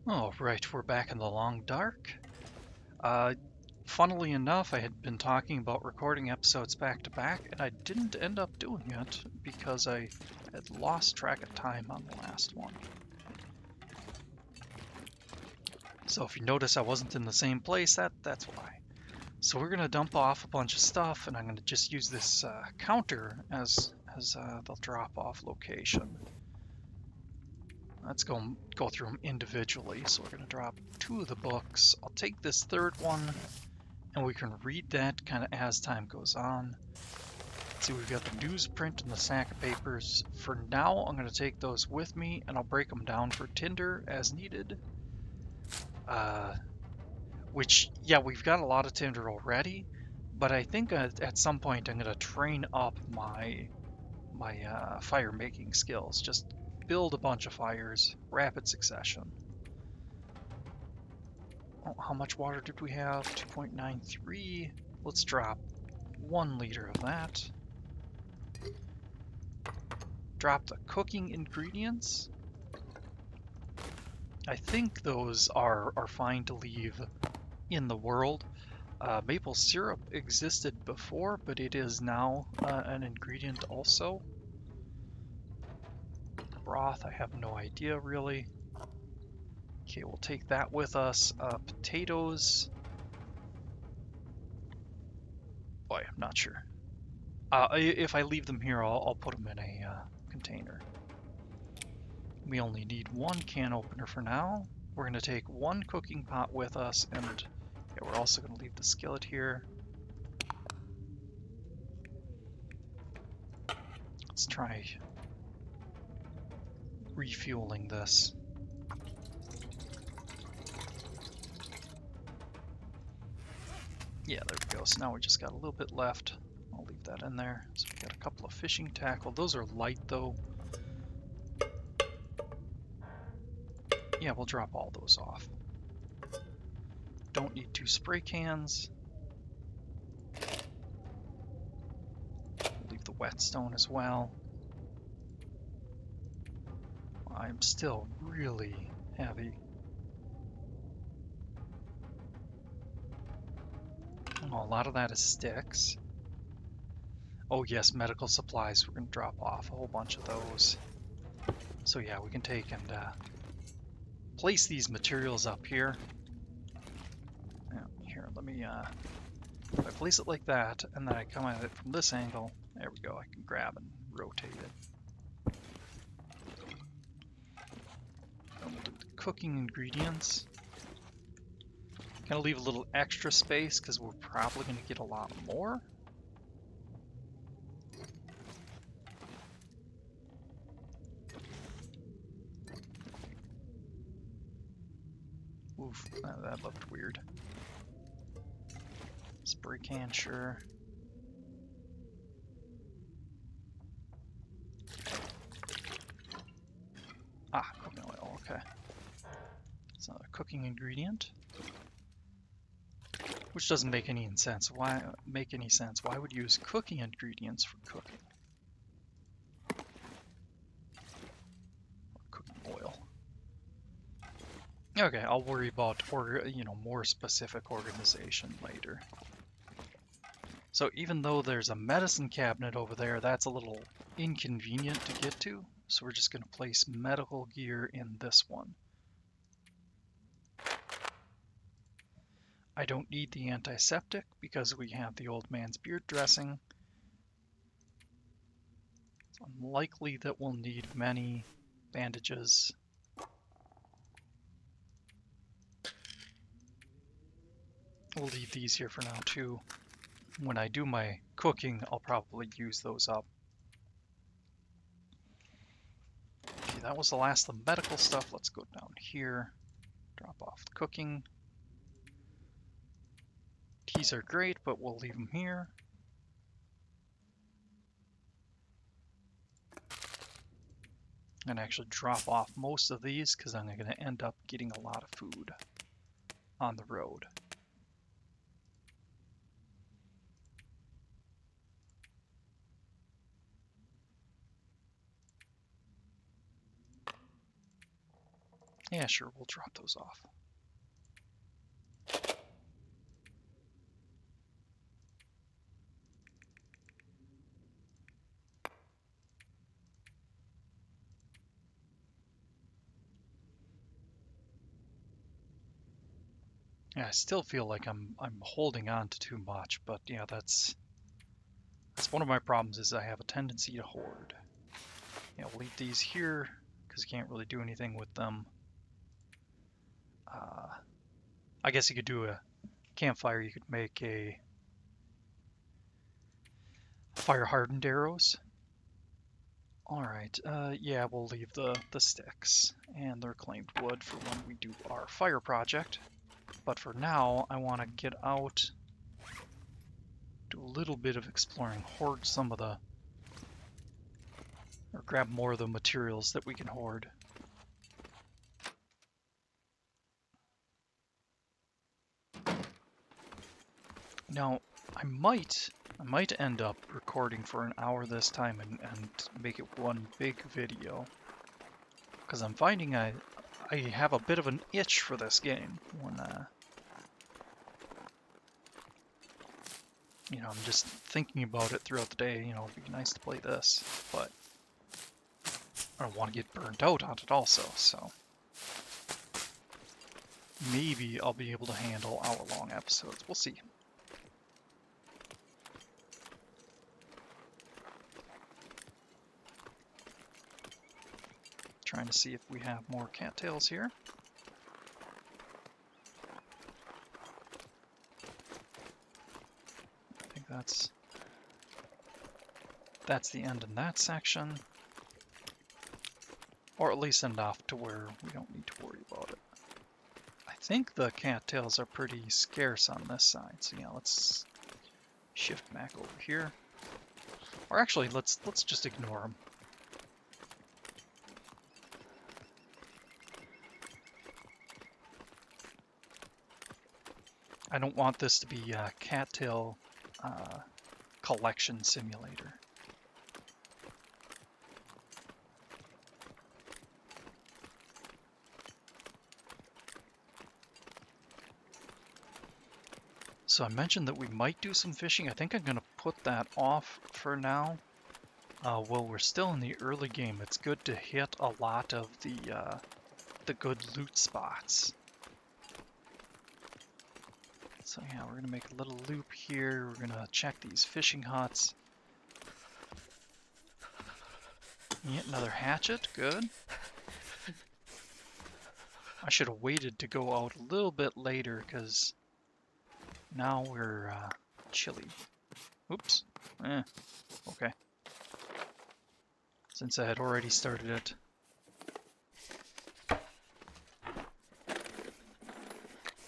Oh, right, we're back in the Long Dark. Uh, Funnily enough, I had been talking about recording episodes back to back, and I didn't end up doing it because I had lost track of time on the last one. So if you notice I wasn't in the same place, that's why. So we're gonna dump off a bunch of stuff, and I'm gonna just use this counter as the drop-off location. Let's go through them individually. So we're gonna drop 2 of the books. I'll take this third one, and we can read that kind of as time goes on. See, we've got the newsprint and the stack of papers. For now, I'm going to take those with me, and I'll break them down for tinder as needed. Yeah, we've got a lot of tinder already, but I think at some point I'm going to train up my fire making skills. Just build a bunch of fires, rapid succession. Oh, how much water did we have? 2.93. Let's drop 1 liter of that. Drop the cooking ingredients. I think those are fine to leave in the world. Maple syrup existed before, but it is now an ingredient also. Broth, I have no idea really. Okay, we'll take that with us. Potatoes. Boy, I'm not sure. If I leave them here, I'll put them in a container. We only need 1 can opener for now. We're going to take 1 cooking pot with us, and yeah, we're also going to leave the skillet here. Let's try refueling this. Yeah, there we go. So now we just got a little bit left. I'll leave that in there. So we got a couple of fishing tackle. Those are light though. Yeah, we'll drop all those off. Don't need 2 spray cans. We'll leave the whetstone as well. I'm still really heavy. Oh, a lot of that is sticks. Oh yes, medical supplies. We're going to drop off a whole bunch of those. So yeah, we can take and place these materials up here. Yeah, here, let me if I place it like that, and then I come at it from this angle, there we go, I can grab and rotate it. And we'll do the cooking ingredients. Gonna leave a little extra space, because we're probably going to get a lot more. Oof, that looked weird. Spray can, sure. Ah, cooking oil, okay. It's not a cooking ingredient. Which doesn't make any sense. Why would you use cooking ingredients for cooking? Or cooking oil. Okay, I'll worry about more specific organization later. So even though there's a medicine cabinet over there, that's a little inconvenient to get to. So we're just going to place medical gear in this one. I don't need the antiseptic because we have the old man's beard dressing. It's unlikely that we'll need many bandages. We'll leave these here for now too. When I do my cooking, I'll probably use those up. Okay, that was the last of the medical stuff. Let's go down here. Drop off the cooking. Teas are great, but we'll leave them here. I'm going to actually drop off most of these because I'm going to end up getting a lot of food on the road. Yeah, sure, we'll drop those off. Yeah, I still feel like I'm holding on to too much, but yeah, that's one of my problems is I have a tendency to hoard. Yeah, we'll leave these here because you can't really do anything with them. I guess you could do a campfire. You could make a fire-hardened arrows. All right, yeah, we'll leave the sticks and the reclaimed wood for when we do our fire project. But for now, I want to get out, do a little bit of exploring, hoard some of the, or grab more of the materials that we can hoard. Now, I might end up recording for an hour this time and make it one big video, because I'm finding I have a bit of an itch for this game when you know, I'm just thinking about it throughout the day. You know, it'd be nice to play this, but I don't want to get burnt out on it also, so maybe I'll be able to handle hour-long episodes. We'll see. Trying to see if we have more cattails here. I think that's the end in that section. Or at least enough to where we don't need to worry about it. I think the cattails are pretty scarce on this side, so yeah, let's shift back over here. Or actually, let's just ignore them. I don't want this to be a cattail collection simulator. So I mentioned that we might do some fishing. I think I'm going to put that off for now. While we're still in the early game, it's good to hit a lot of the good loot spots. So yeah, we're going to make a little loop here. We're going to check these fishing huts. Yet another hatchet, good. I should have waited to go out a little bit later because now we're chilly. Oops. Okay. Since I had already started it.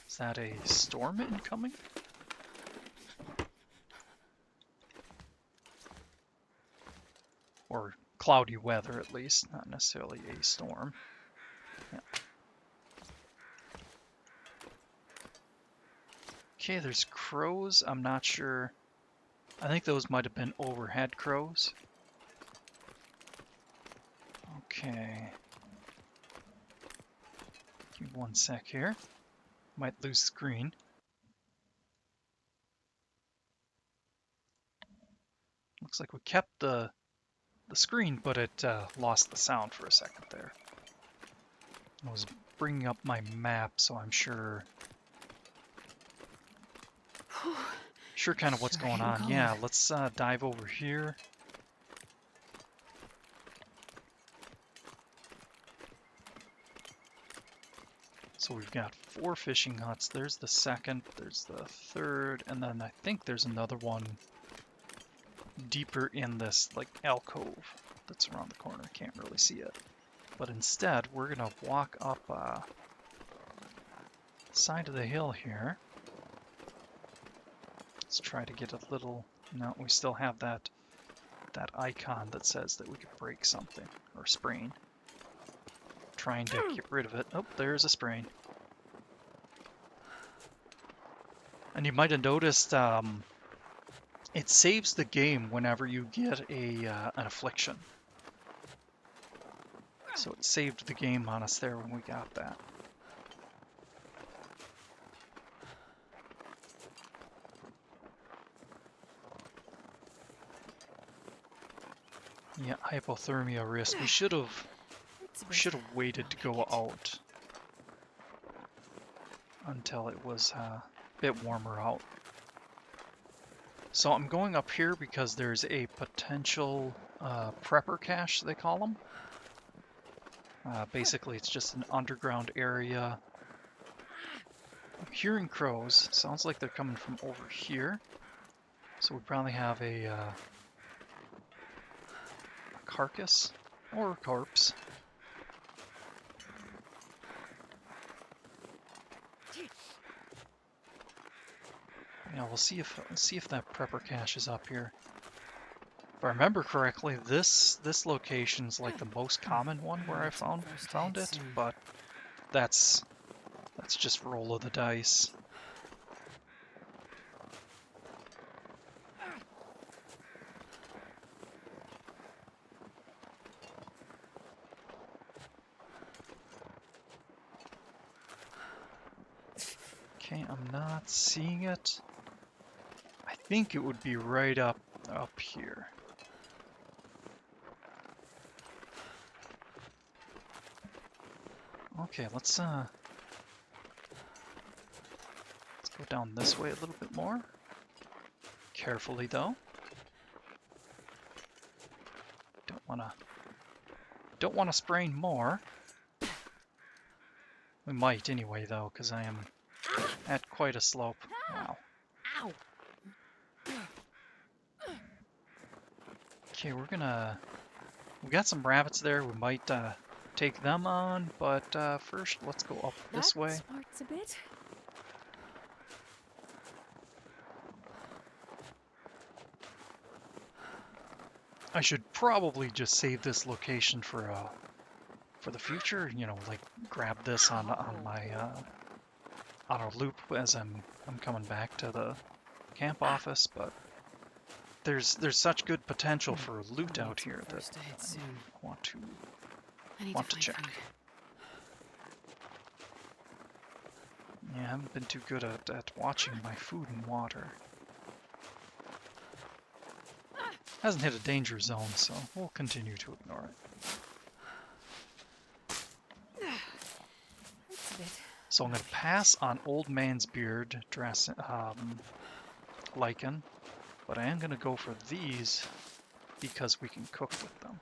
Is that a storm incoming? Or cloudy weather at least, not necessarily a storm. Yeah. Okay, there's crows. I'm not sure. I think those might have been overhead crows. Okay. Give me one sec here. Might lose screen. Looks like we kept the screen, but it lost the sound for a second there. I was bringing up my map, so I'm sure kind of what's going on. Yeah, let's dive over here. So we've got 4 fishing huts. There's the second, there's the third, and then I think there's another one deeper in this like alcove that's around the corner. Can't really see it. But instead, we're gonna walk up side of the hill here. Let's try to get a little. No, we still have that icon that says that we could break something or sprain. Trying to get rid of it. Oh, there's a sprain. And you might have noticed it saves the game whenever you get an affliction. So it saved the game on us there when we got that. Yeah, hypothermia risk. We should have waited to go out until it was a bit warmer out. So I'm going up here because there's a potential prepper cache, they call them. Basically, it's just an underground area. I'm hearing crows. Sounds like they're coming from over here. So we probably have a carcass or a corpse. Yeah, we'll see if that prepper cache is up here. If I remember correctly, this location's like the most common one where I found it, but that's just roll of the dice. Okay, I'm not seeing it. I think it would be right up here. Okay, let's go down this way a little bit more. Carefully though. Don't wanna sprain more. We might anyway though, because I am at quite a slope. Wow. Ow. Okay, we got some rabbits there. We might take them on, but first let's go up this way. That smarts a bit. I should probably just save this location for the future. You know, like grab this on my on a loop as I'm coming back to the camp office. But there's such good potential for loot out here that I want to check. Yeah, I haven't been too good at watching my food and water. Hasn't hit a danger zone, so we'll continue to ignore it. So I'm going to pass on Old Man's Beard, lichen, but I am going to go for these because we can cook with them.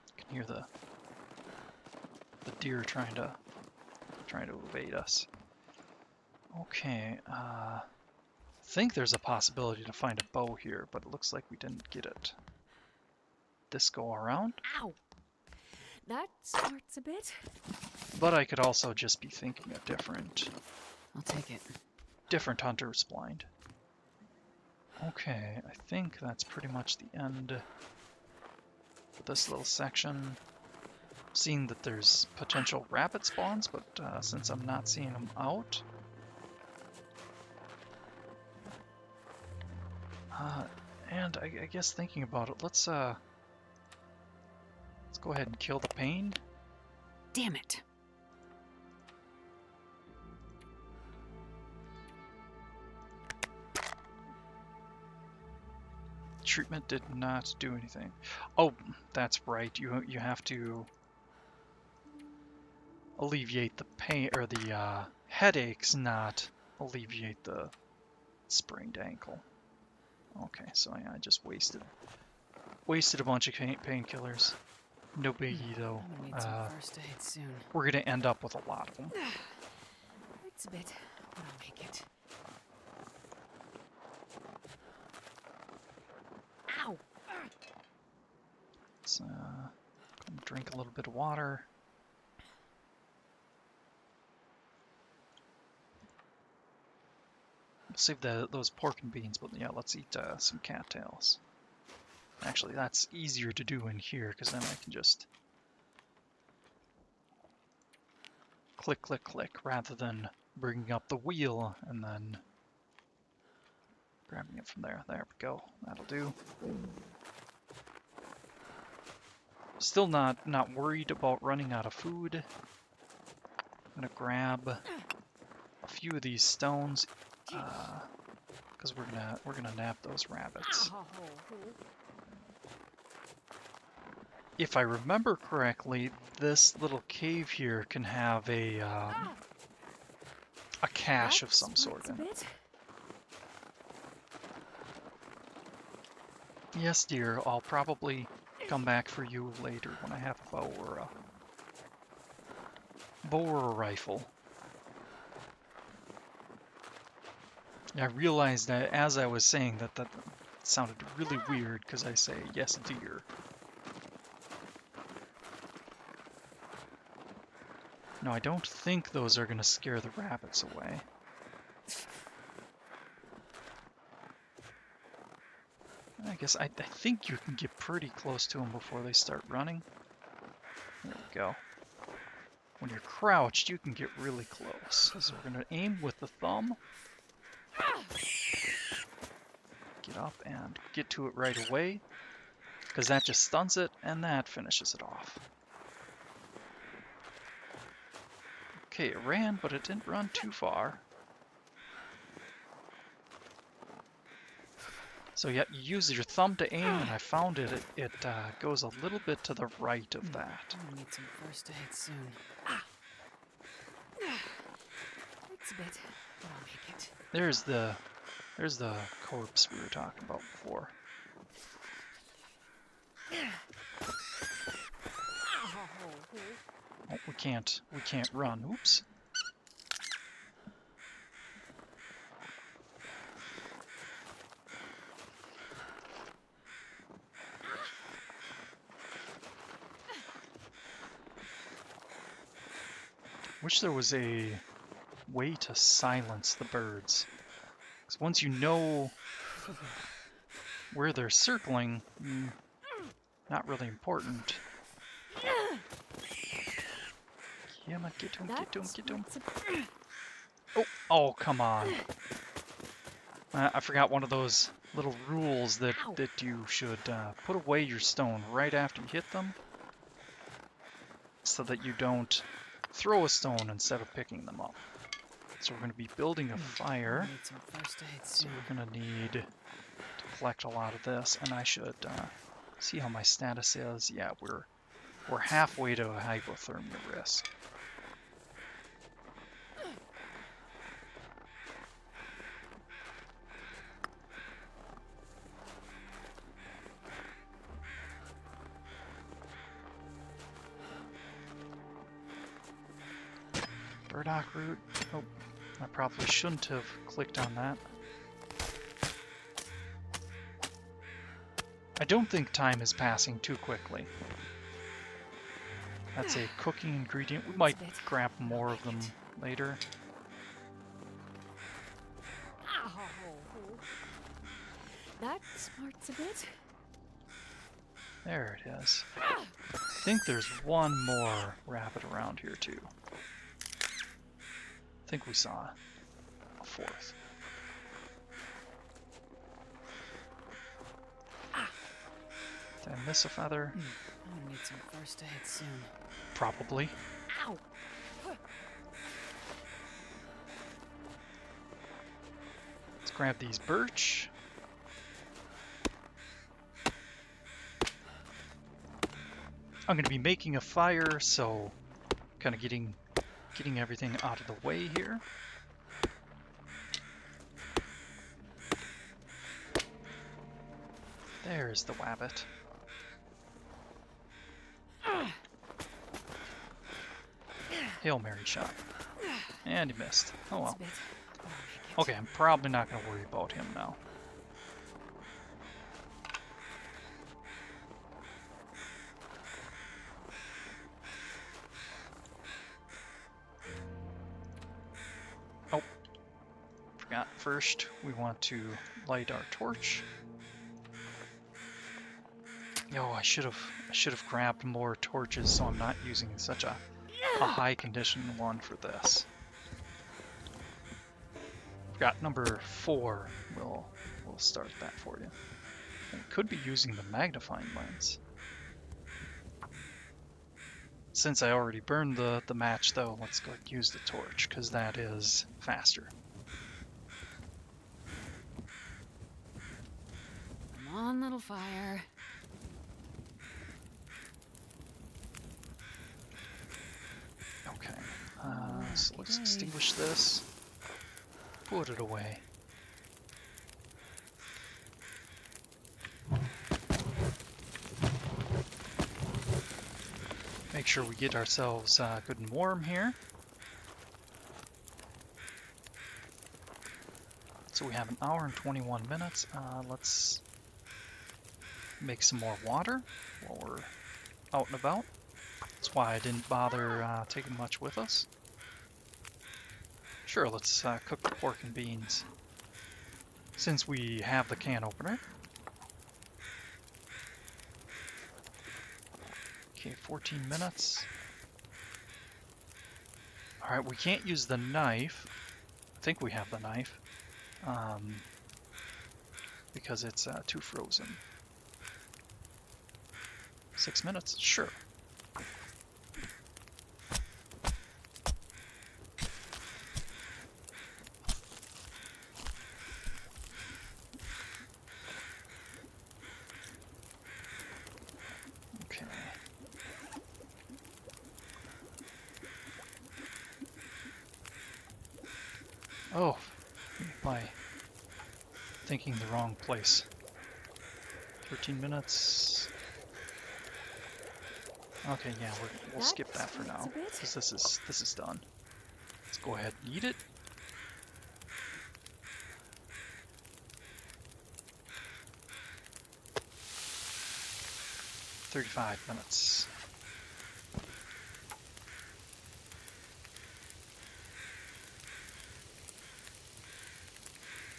You can hear the deer trying to evade us. Okay, I think there's a possibility to find a bow here, but it looks like we didn't get it. This go around. Ow! That smarts a bit. But I could also just be thinking of different. I'll take it. Different hunters blind. Okay, I think that's pretty much the end for this little section. Seeing that there's potential rabbit spawns, but since I'm not seeing them out. And I guess thinking about it, let's go ahead and kill the pain. Damn it. Treatment did not do anything. Oh, that's right. You have to alleviate the pain or the headaches, not alleviate the sprained ankle. Okay, so yeah, I just wasted a bunch of painkillers. No biggie though. I'm gonna need some first aid soon. We're gonna end up with a lot of them. Hurts a bit, but I'll make it. Ow! Let's drink a little bit of water. We'll save those pork and beans, but yeah, let's eat some cattails. Actually, that's easier to do in here, because then I can just click, click, click, rather than bringing up the wheel and then Grabbing it from there. There we go. That'll do. Still not worried about running out of food. I'm gonna grab a few of these stones, because we're gonna nab those rabbits. If I remember correctly, this little cave here can have a cache of some sort in it. Yes, dear, I'll probably come back for you later when I have a bow or a rifle. I realized that as I was saying that sounded really weird because I say, yes, dear. No, I don't think those are going to scare the rabbits away. I guess I think you can get pretty close to them before they start running. There we go. When you're crouched, you can get really close. So we're going to aim with the thumb. Get up and get to it right away, because that just stuns it, and that finishes it off. Okay, it ran, but it didn't run too far. So yeah, you use your thumb to aim, and I found it goes a little bit to the right of that. I need some first aid soon. It's a bit, but I'll make it. There's the corpse we were talking about before. Oh, we can't run. Oops. Wish there was a way to silence the birds. Because once you know where they're circling, not really important. Yeah, get to him. Oh, come on. I forgot one of those little rules that you should put away your stone right after you hit them, so that you don't throw a stone instead of picking them up. So we're going to be building a fire. So we're going to need to collect a lot of this, and I should see how my status is. Yeah, we're halfway to a hypothermia risk. Burdock root. Oh, I probably shouldn't have clicked on that. I don't think time is passing too quickly. That's a cooking ingredient. We might grab more of them later. That smarts a bit. There it is. I think there's one more rabbit around here too. I think we saw a fourth. Did I miss a feather? I'm gonna need some first aid soon. Probably. Ow! Let's grab these birch. I'm going to be making a fire, so kind of getting everything out of the way here. There's the wabbit. Hail Mary shot. And he missed. Oh well. Okay, I'm probably not going to worry about him now. Oh. Forgot first, we want to light our torch. Yo, I should have grabbed more torches so I'm not using such a high condition one for this. Got number 4 will we'll start that for you. And we could be using the magnifying lens. Since I already burned the match, though, let's go ahead and use the torch, because that is faster. Come on, little fire. Okay, so let's extinguish this. Put it away. Make sure we get ourselves good and warm here. So we have an hour and 21 minutes. Let's make some more water while we're out and about. That's why I didn't bother taking much with us. Sure, let's cook the pork and beans. Since we have the can opener. Okay, 14 minutes. Alright, we can't use the knife. I think we have the knife. Because it's too frozen. 6 minutes? Sure. Okay. Oh, my thinking the wrong place. 13 minutes. Okay, yeah, we'll skip that for now, because this is done. Let's go ahead and eat it. "35 minutes.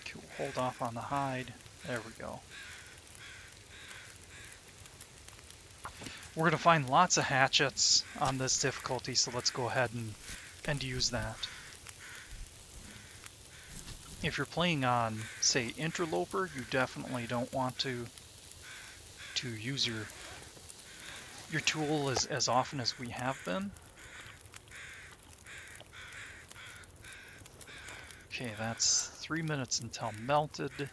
Okay, we'll hold off on the hide. There we go. We're going to find lots of hatchets on this difficulty, so let's go ahead and use that. If you're playing on, say, Interloper, you definitely don't want to use your tool as often as we have been. Okay, that's 3 minutes until melted.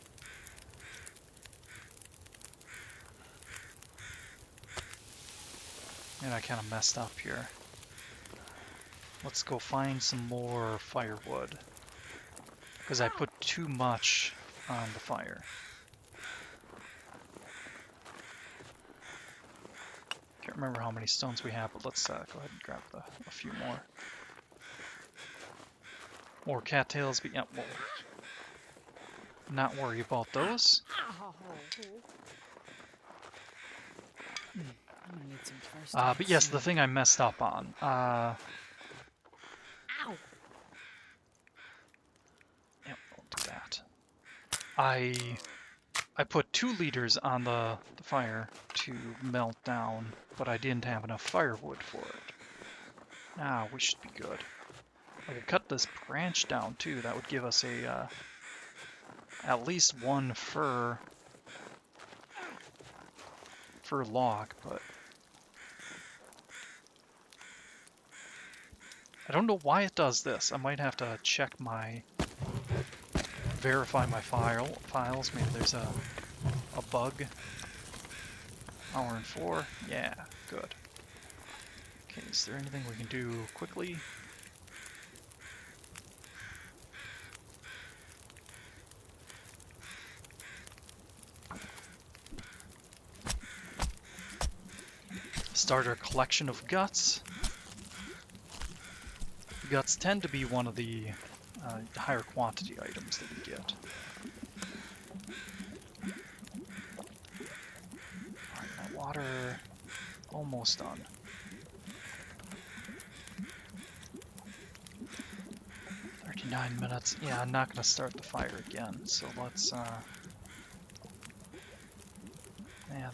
And I kind of messed up here. Let's go find some more firewood, because I put too much on the fire. Can't remember how many stones we have, but let's go ahead and grab a few more. More cattails, but yeah, we'll not worry about those. I'm gonna need some first But yes, the thing I messed up on. Ow! Yep, I'll do that. I put 2 liters on the fire to melt down, but I didn't have enough firewood for it. Now we should be good. I could cut this branch down too. That would give us a at least 1 fir log, but I don't know why it does this. I might have to check verify my files. Maybe there's a bug. Hour and 4. Yeah, good. Okay, is there anything we can do quickly? Start our collection of guts. Guts tend to be one of the higher quantity items that we get. Alright, my water almost done. 39 minutes. Yeah, I'm not going to start the fire again, so let's... yeah,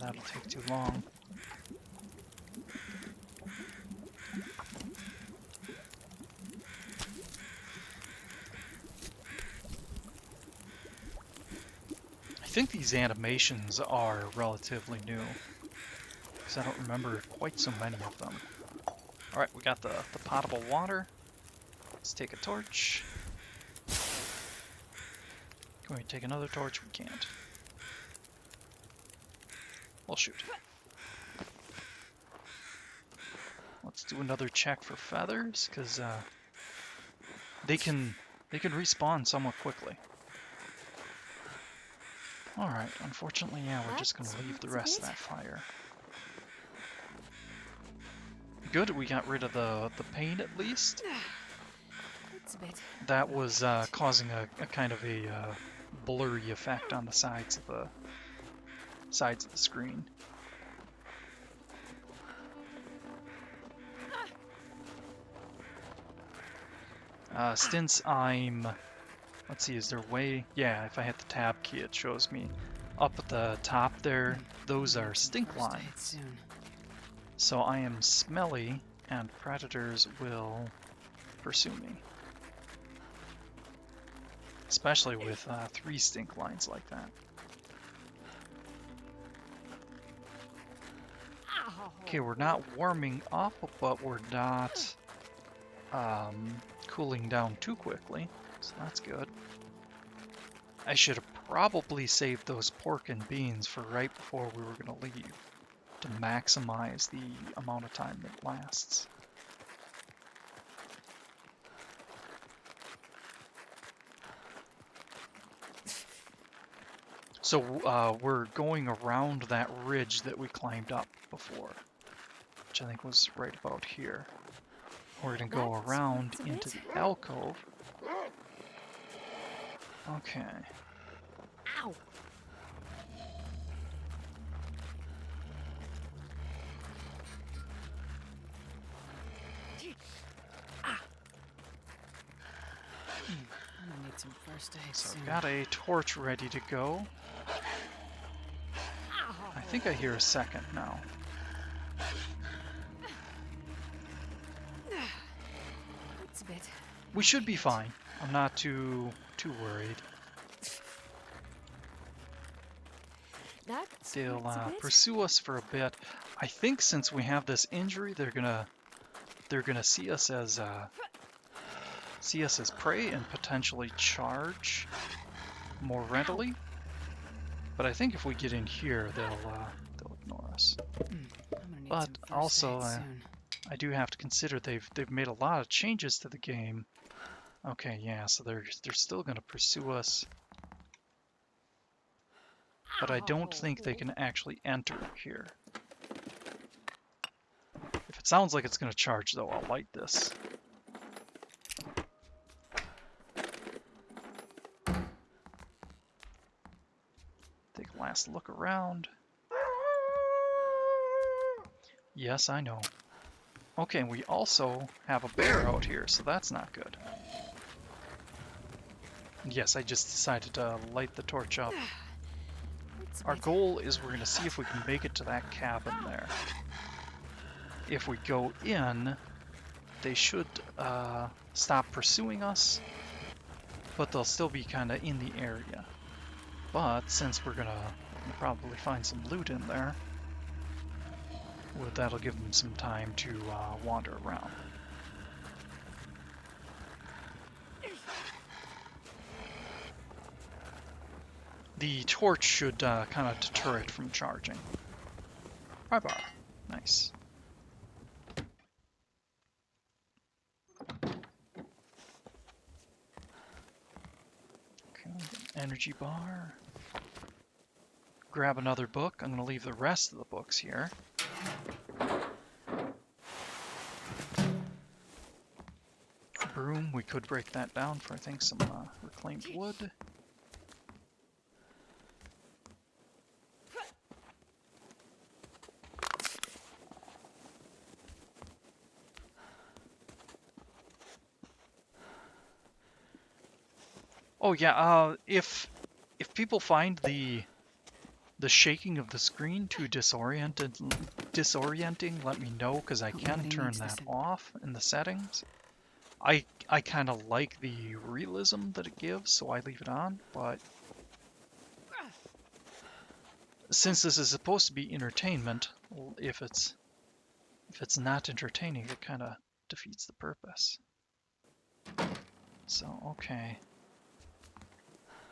that'll take too long. think these animations are relatively new, because I don't remember quite so many of them. Alright, we got the potable water. Let's take a torch. Can we take another torch? We can't. Well, shoot. Let's do another check for feathers, because they can respawn somewhat quickly. Alright, unfortunately, yeah, we're just going to leave the rest of that fire. Good, we got rid of the pain at least. That was causing a kind of a blurry effect on the sides of the screen. Since I'm, let's see, is there a way? Yeah, if I hit the tab key, it shows me up at the top there. Those are stink lines. So I am smelly, and predators will pursue me. Especially with 3 stink lines like that. Okay, we're not warming up, but we're not cooling down too quickly, so that's good. I should have probably saved those pork and beans for right before we were going to leave, to maximize the amount of time that lasts. So we're going around that ridge that we climbed up before, which I think was right about here. We're going to go around into the alcove. Okay. Ow! I'm gonna need some first aid So soon. I've got a torch ready to go. I think I hear a second now. It's a bit. We should be fine. I'm not too worried. They'll pursue us for a bit. I think since we have this injury, they're gonna see us as prey and potentially charge more readily. But I think if we get in here, they'll ignore us. But also, I do have to consider they've made a lot of changes to the game. Okay, yeah, so they're still gonna pursue us. But I don't think they can actually enter here. If it sounds like it's going to charge, though, I'll light this. Take a last look around. Yes, I know. Okay, we also have a bear out here, so that's not good. Yes, I just decided to light the torch up. Our goal is we're going to see if we can make it to that cabin there. If we go in, they should stop pursuing us, but they'll still be kind of in the area. But since we're going to probably find some loot in there, well, that'll give them some time to wander around. The torch should kind of deter it from charging. Bye bar. Nice. Okay, energy bar. Grab another book. I'm going to leave the rest of the books here. Broom, we could break that down for, I think, some reclaimed wood. Oh yeah, if people find the shaking of the screen too disorienting, let me know, because I can turn that off in the settings. I kind of like the realism that it gives, so I leave it on, but since this is supposed to be entertainment, if it's not entertaining, it kind of defeats the purpose. So, okay.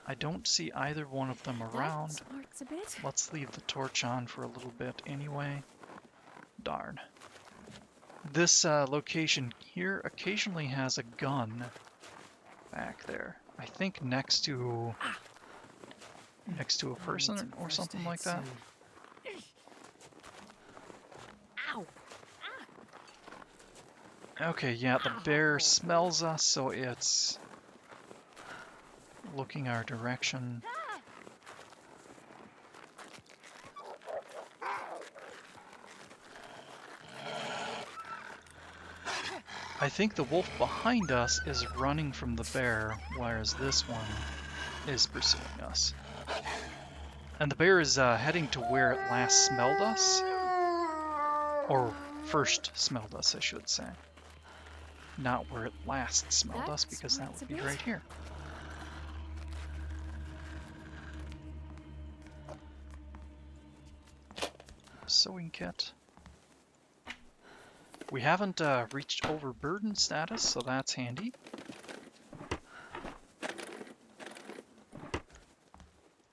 I don't see either one of them around. That smarts a bit. Let's leave the torch on for a little bit anyway. Darn. This location here occasionally has a gun back there. I think next to a person or something like that. Ow! Okay, yeah, the bear smells us, so it's looking our direction. I think the wolf behind us is running from the bear, whereas this one is pursuing us. And the bear is heading to where it last smelled us. Or first smelled us, I should say. Not where it last smelled us, because that would be right here. Sewing kit. We haven't reached overburden status, so that's handy.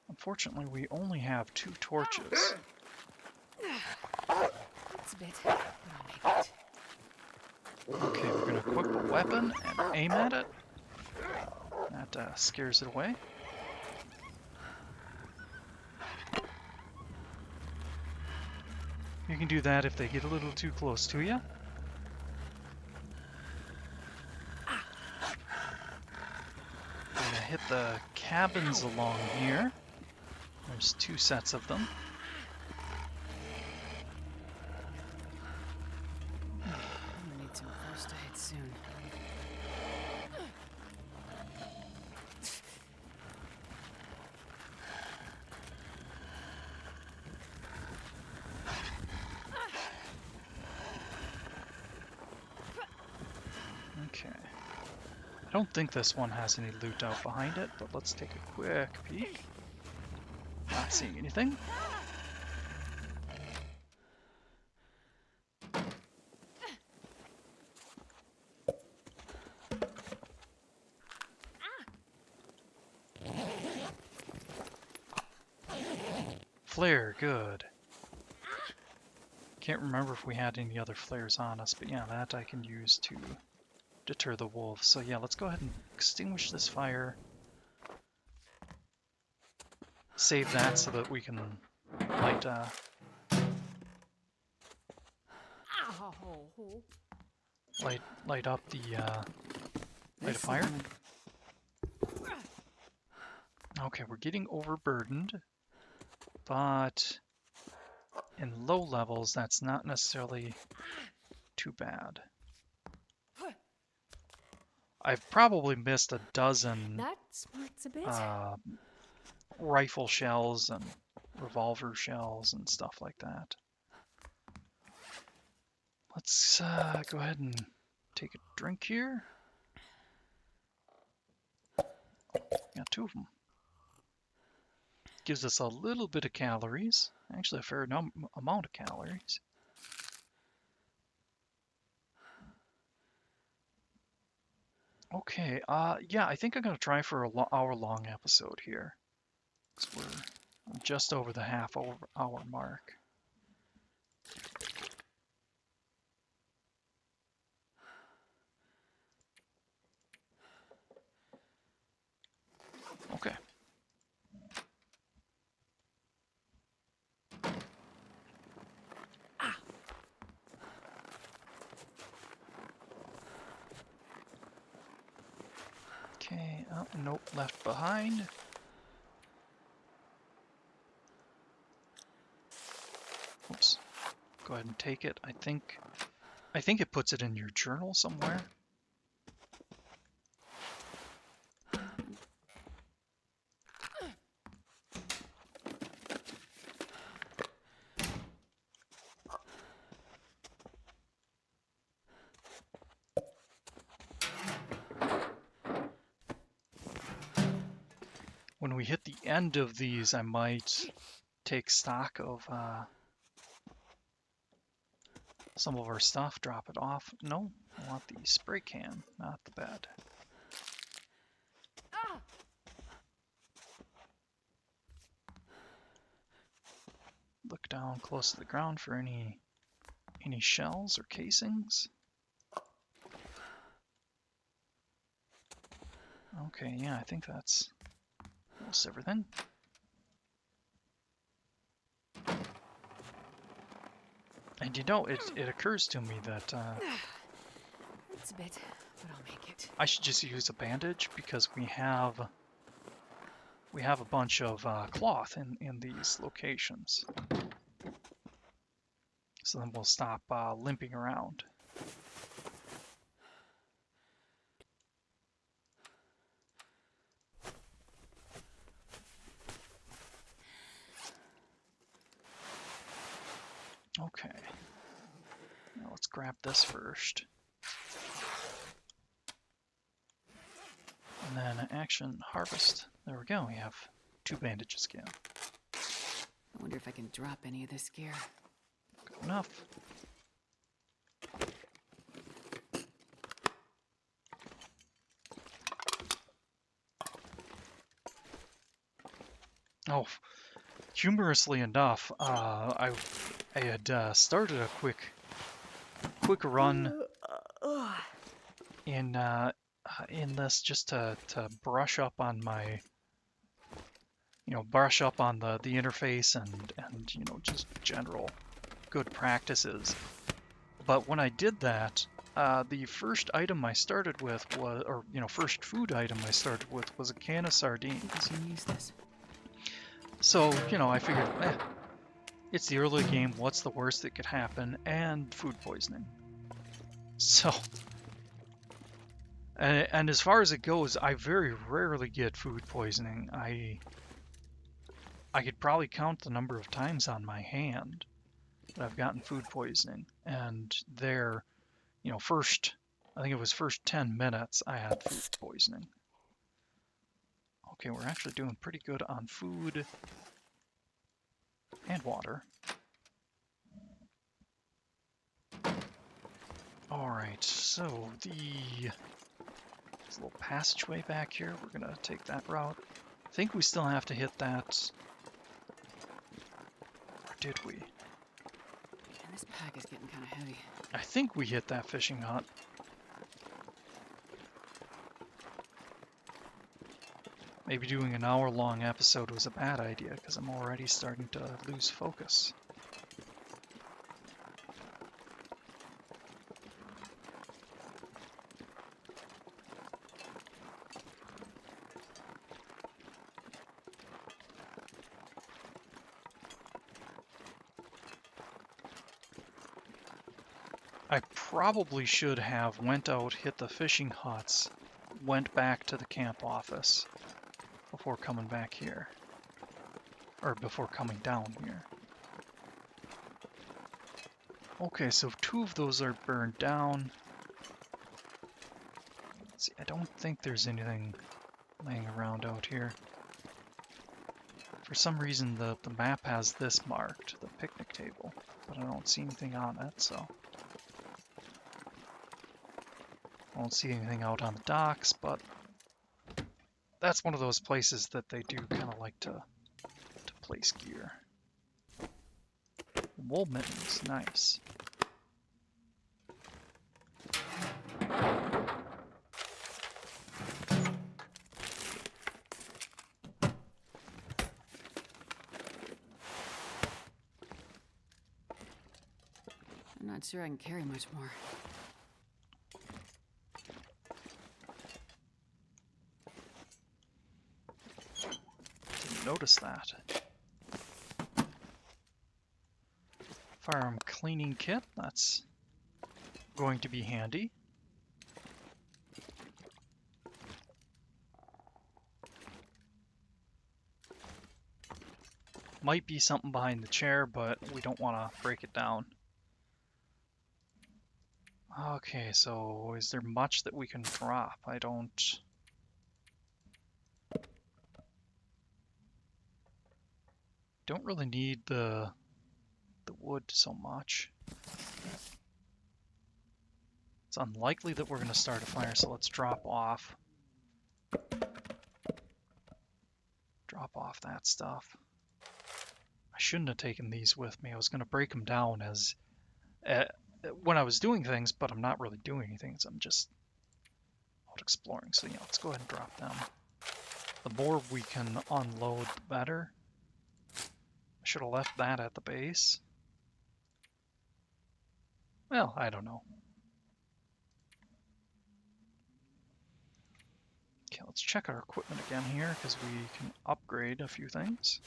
Unfortunately, we only have 2 torches. That's a bit, but I'll make it. Okay, we're gonna equip a weapon and aim at it. That scares it away. You can do that if they get a little too close to you. We're gonna hit the cabins along here. There's 2 sets of them. I'm gonna need some first aid soon. Okay. I don't think this one has any loot out behind it, but let's take a quick peek. Not seeing anything. Flare, good. Can't remember if we had any other flares on us, but yeah, that I can use to deter the wolves. So yeah, let's go ahead and extinguish this fire. Save that so that we can light light up the light a fire. Okay, we're getting overburdened, but in low levels that's not necessarily too bad. I've probably missed a dozen That smarts a bit. rifle shells and revolver shells and stuff like that. Let's go ahead and take a drink here. Got 2 of them. Gives us a little bit of calories. Actually, a fair amount of calories. Okay, yeah, I think I'm going to try for an hour-long episode here. 'Cause we're just over the half-hour mark. Okay. Okay, oh, nope, left behind. Oops. Go ahead and take it. I think it puts it in your journal somewhere. When we hit the end of these, I might take stock of some of our stuff, drop it off. No, I want the spray can, not the bed. Ah! Look down close to the ground for any shells or casings. Okay, yeah, I think that's almost everything. And you know, it occurs to me that It's a bit, but I'll make it. I should just use a bandage because we have a bunch of cloth in these locations. So then we'll stop limping around. Okay. Now let's grab this first. And then action harvest. There we go. We have 2 bandages again. I wonder if I can drop any of this gear. Good enough. Oh, humorously enough, I had started a quick run in this just to brush up on my, brush up on the interface and just general good practices. But when I did that, the first item I started with was, or first food item I started with was a can of sardines. Can use this. So I figured, it's the early game. What's the worst that could happen? And food poisoning. So, and as far as it goes, I very rarely get food poisoning. I could probably count the number of times on my hand that I've gotten food poisoning. And there, I think it was first 10 minutes I had food poisoning. Okay, we're actually doing pretty good on food and water. Alright, so there's a little passageway back here. We're gonna take that route. I think we still have to hit that. Or did we? Man, this pack is getting kind of heavy. I think we hit that fishing hut. Maybe doing an hour-long episode was a bad idea, because I'm already starting to lose focus. I probably should have went out, hit the fishing huts, went back to the camp office before coming back here. Or before coming down here. Okay, so 2 of those are burned down. Let's see, I don't think there's anything laying around out here. For some reason the map has this marked, the picnic table, but I don't see anything on it, so. I don't see anything out on the docks, but that's one of those places that they do kind of like to place gear. Wool mittens, nice. I'm not sure I can carry much more. Didn't notice that. Firearm cleaning kit, that's going to be handy. Might be something behind the chair, but we don't want to break it down. Okay, so is there much that we can drop? I don't... Don't really need the wood so much. It's unlikely that we're going to start a fire, so let's drop off. Drop off that stuff. I shouldn't have taken these with me. I was going to break them down as when I was doing things, but I'm not really doing anything. So I'm just out exploring. So yeah, let's go ahead and drop them. The more we can unload, the better. I should have left that at the base. Well, I don't know. Okay, let's check our equipment again here, because we can upgrade a few things.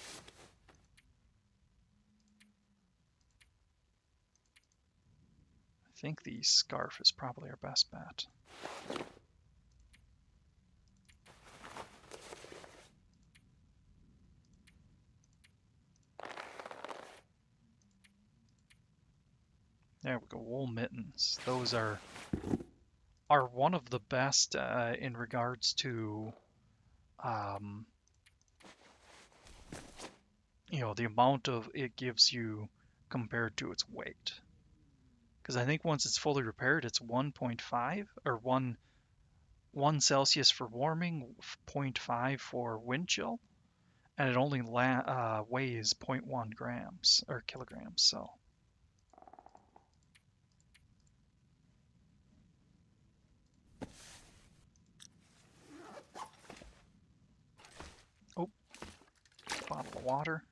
I think the scarf is probably our best bet. There we go, wool mittens. Those are one of the best in regards to, you know, the amount of it gives you compared to its weight. Because I think once it's fully repaired, it's 1.5 or 1 Celsius for warming, 0.5 for wind chill, and it only weighs 0.1 grams or kilograms. So. Oh, bottle of water.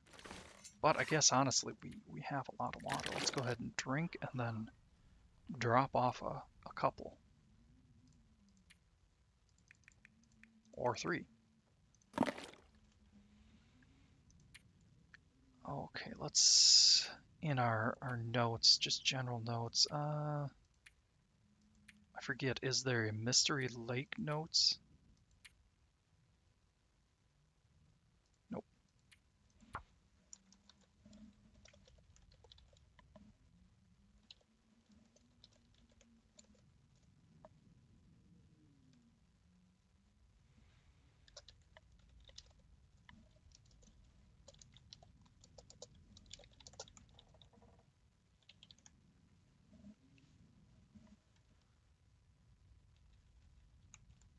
But I guess honestly, we have a lot of water. Let's go ahead and drink and then drop off a couple. Or 3. Okay, let's, in our notes, just general notes, I forget, is there a Mystery Lake notes? Nope.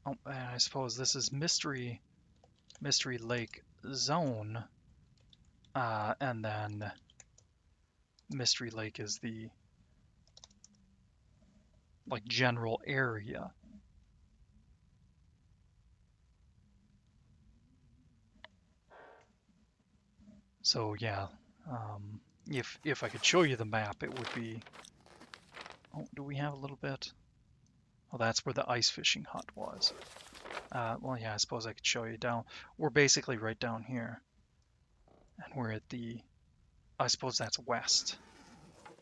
Oh, and I suppose this is Mystery Lake Zone, and then Mystery Lake is the, like, general area. So yeah, if I could show you the map, it would be. Oh, do we have a little bit? Oh, that's where the ice fishing hut was. Well, yeah, I suppose I could show you down. We're basically right down here, and we're at the. I suppose that's west.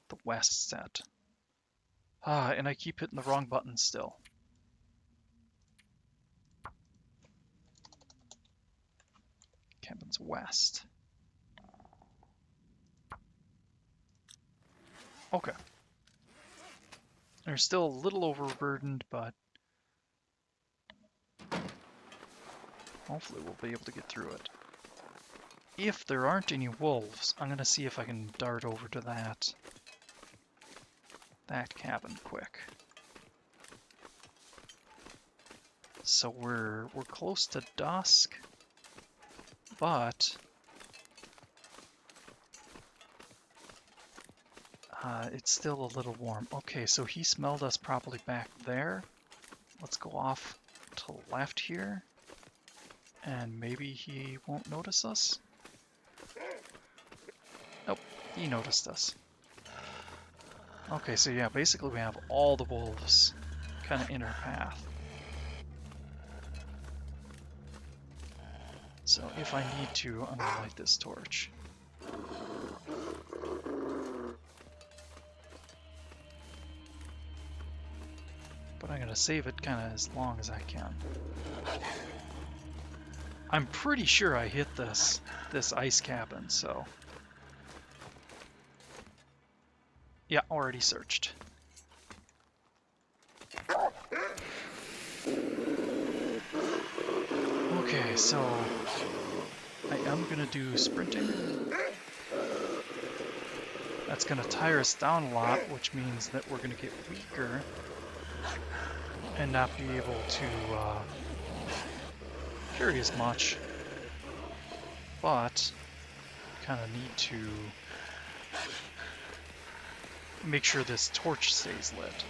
The west set. And I keep hitting the wrong button still. Cabin's west. Okay. They're still a little overburdened, but hopefully we'll be able to get through it. If there aren't any wolves, I'm gonna see if I can dart over to that cabin quick. So we're close to dusk, but it's still a little warm. Okay, so he smelled us probably back there. Let's go off to the left here, and maybe he won't notice us. Nope, he noticed us. Okay, so yeah, basically we have all the wolves kind of in our path. So if I need to, I'm gonna light this torch. But I'm gonna save it kind of as long as I can. I'm pretty sure I hit this ice cabin, so. Yeah, already searched. Okay, so I am gonna do sprinting. That's going to tire us down a lot, which means that we're going to get weaker and not be able to carry as much. But kind of need to make sure this torch stays lit.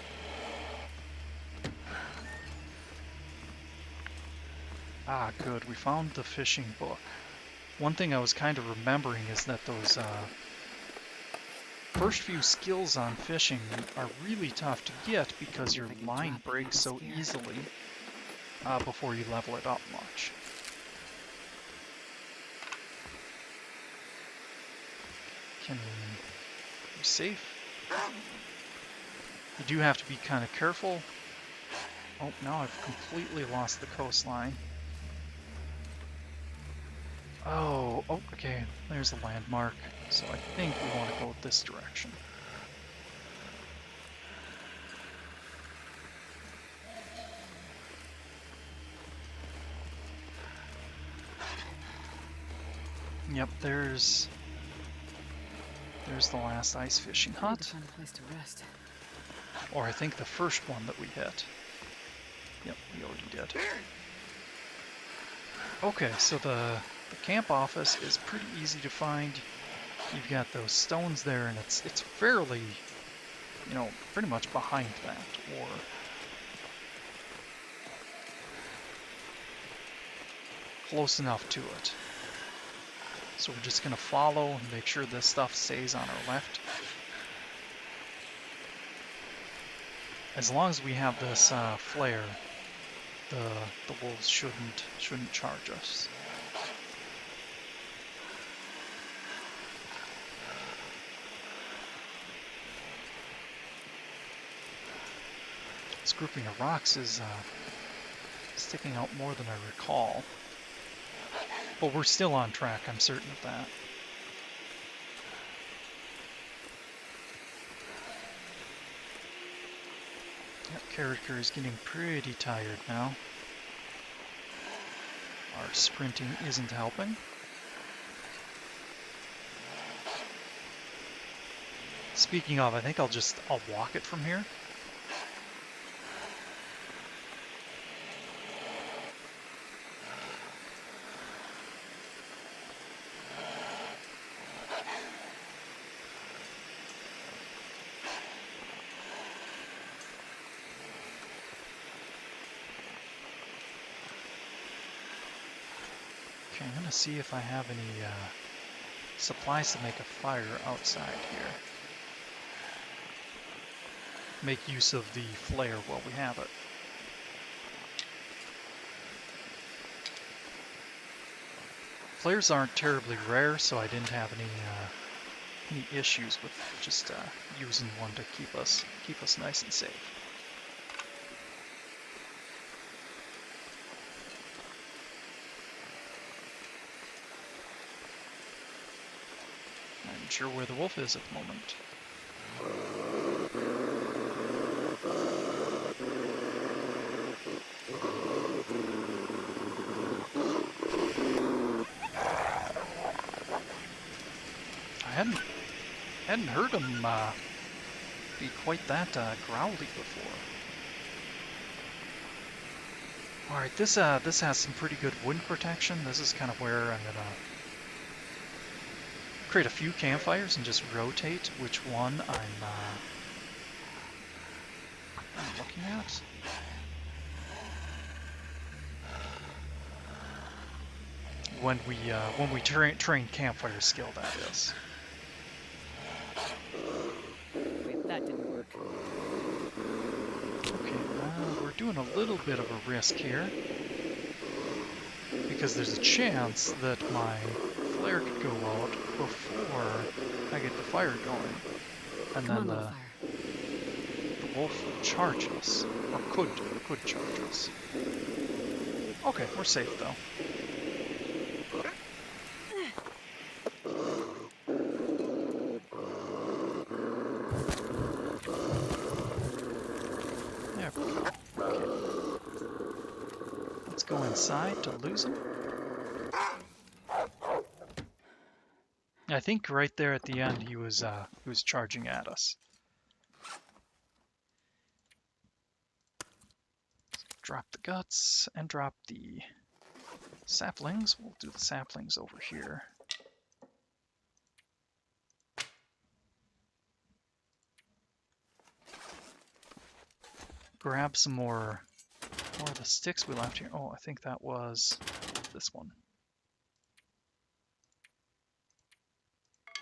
Ah, good. We found the fishing book. One thing I was kind of remembering is that those first few skills on fishing are really tough to get because your line breaks so easily before you level it up much. Can we safe? You do have to be kind of careful. Oh, now I've completely lost the coastline. Oh, okay, there's a landmark. So I think we want to go this direction. Yep, there's the last ice fishing hut. Find a place to rest. Or I think the first one that we hit. Yep, we already did. Okay, so the camp office is pretty easy to find. You've got those stones there, and it's fairly, you know, pretty much behind that, or close enough to it. So we're just gonna follow and make sure this stuff stays on our left. As long as we have this flare, the wolves shouldn't charge us. This grouping of rocks is sticking out more than I recall. But we're still on track, I'm certain of that. That character is getting pretty tired now. Our sprinting isn't helping. Speaking of, I think I'll walk it from here. Okay, I'm gonna see if I have any supplies to make a fire outside here. Make use of the flare while we have it. Flares aren't terribly rare, so I didn't have any issues with just using one to keep us nice and safe. I'm not sure where the wolf is at the moment. I hadn't heard him be quite that growly before. All right, this has some pretty good wind protection. This is kind of where I'm gonna create a few campfires and just rotate which one I'm looking at. When we train campfire skill, that is. Wait, that didn't work. Okay, we're doing a little bit of a risk here because there's a chance that my flare could go out before I get the fire going, and then the wolf will charge us, or could charge us. Okay, we're safe though. There we go. Okay. Let's go inside to lose him. I think right there at the end he was charging at us. Drop the guts and drop the saplings. We'll do the saplings over here. Grab some more of the sticks we left here. Oh, I think that was this one.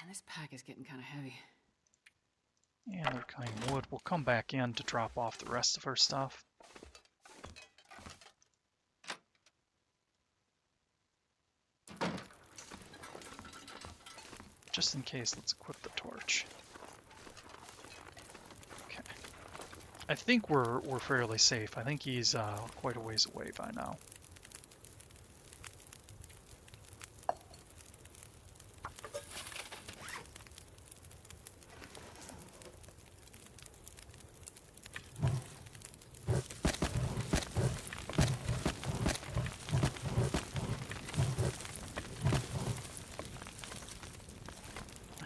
And this pack is getting kind of heavy. And they're cutting wood. We'll come back in to drop off the rest of our stuff. Just in case, let's equip the torch. Okay. I think we're fairly safe. I think he's quite a ways away by now.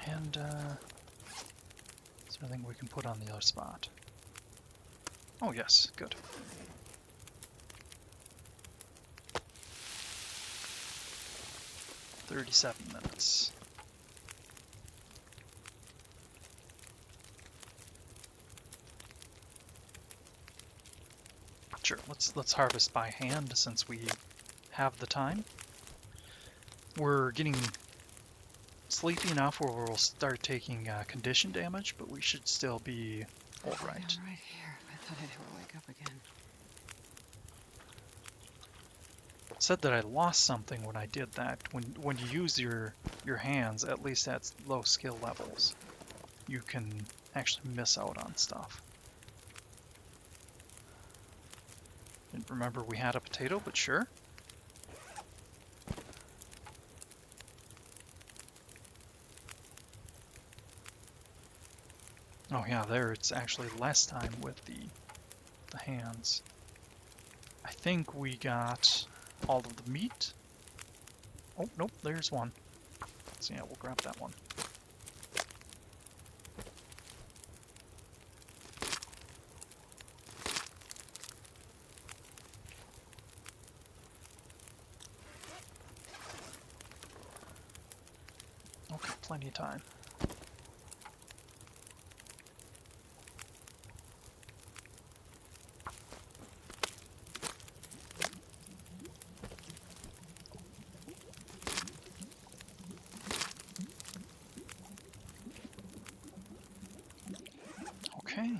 And is there anything we can put on the other spot? Oh yes, good. "37 minutes. Sure, let's harvest by hand since we have the time. We're getting sleepy enough where we'll start taking condition damage, but we should still be alright. I'm right here. I thought I'd ever wake up again. Said that I lost something when I did that. When you use your hands, at least at low skill levels, you can actually miss out on stuff. Didn't remember we had a potato, but sure. Oh yeah, there it's actually less time with the hands. I think we got all of the meat. Oh, nope, there's one. So yeah, we'll grab that one. Okay, plenty of time. Okay.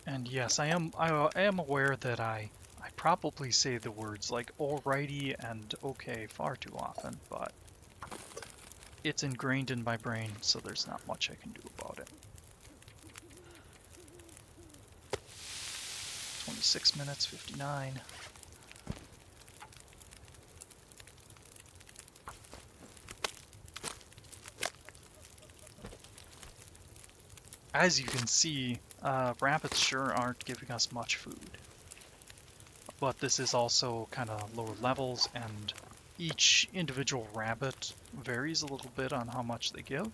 And yes, I am aware that I probably say the words like alrighty and okay far too often, but it's ingrained in my brain, so there's not much I can do about it. 26 minutes, 59. As you can see, rabbits sure aren't giving us much food. But this is also kind of lower levels, and each individual rabbit varies a little bit on how much they give.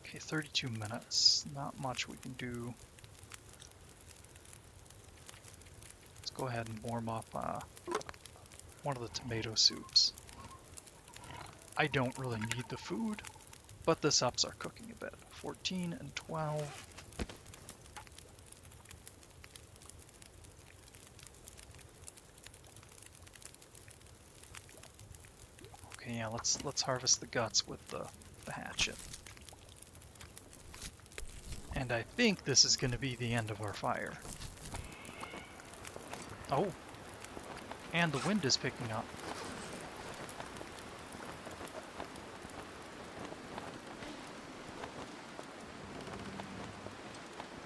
Okay, 32 minutes. Not much we can do. Let's go ahead and warm up one of the tomato soups. I don't really need the food, but this ups our cooking a bit. 14 and 12. Okay, yeah, let's harvest the guts with the hatchet. And I think this is going to be the end of our fire. Oh, and the wind is picking up.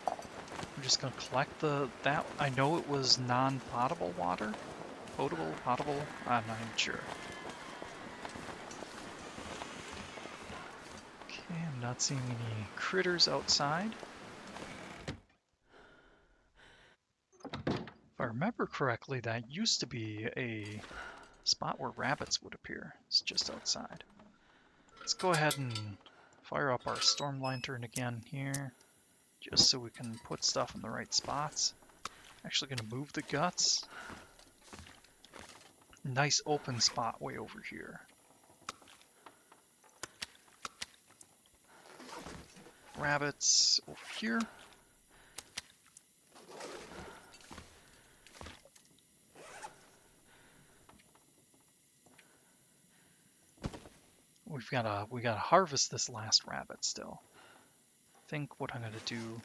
I'm just going to collect that. I know it was non-potable water. Potable, I'm not even sure. Okay, I'm not seeing any critters outside. remember correctly, that used to be a spot where rabbits would appear. It's just outside. Let's go ahead and fire up our storm lantern again here, just so we can put stuff in the right spots. Actually going to move the guts. Nice open spot way over here. Rabbits over here. We gotta harvest this last rabbit still. I think what I'm gonna do,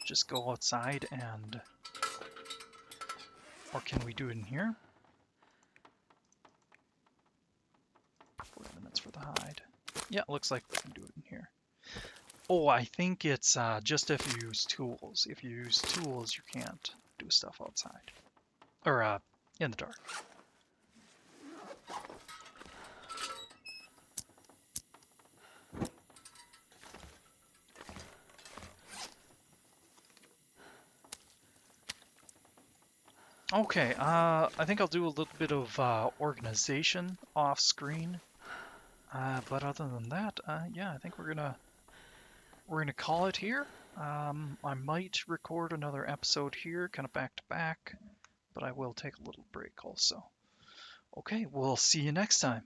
just go outside and, or can we do it in here? 40 minutes for the hide. Yeah, looks like we can do it in here. Oh, I think it's just if you use tools. If you use tools, you can't do stuff outside. Or in the dark. Okay, I think I'll do a little bit of organization off screen. But other than that, yeah, I think we're gonna call it here. I might record another episode here, kind of back to back, but I will take a little break also. Okay, we'll see you next time.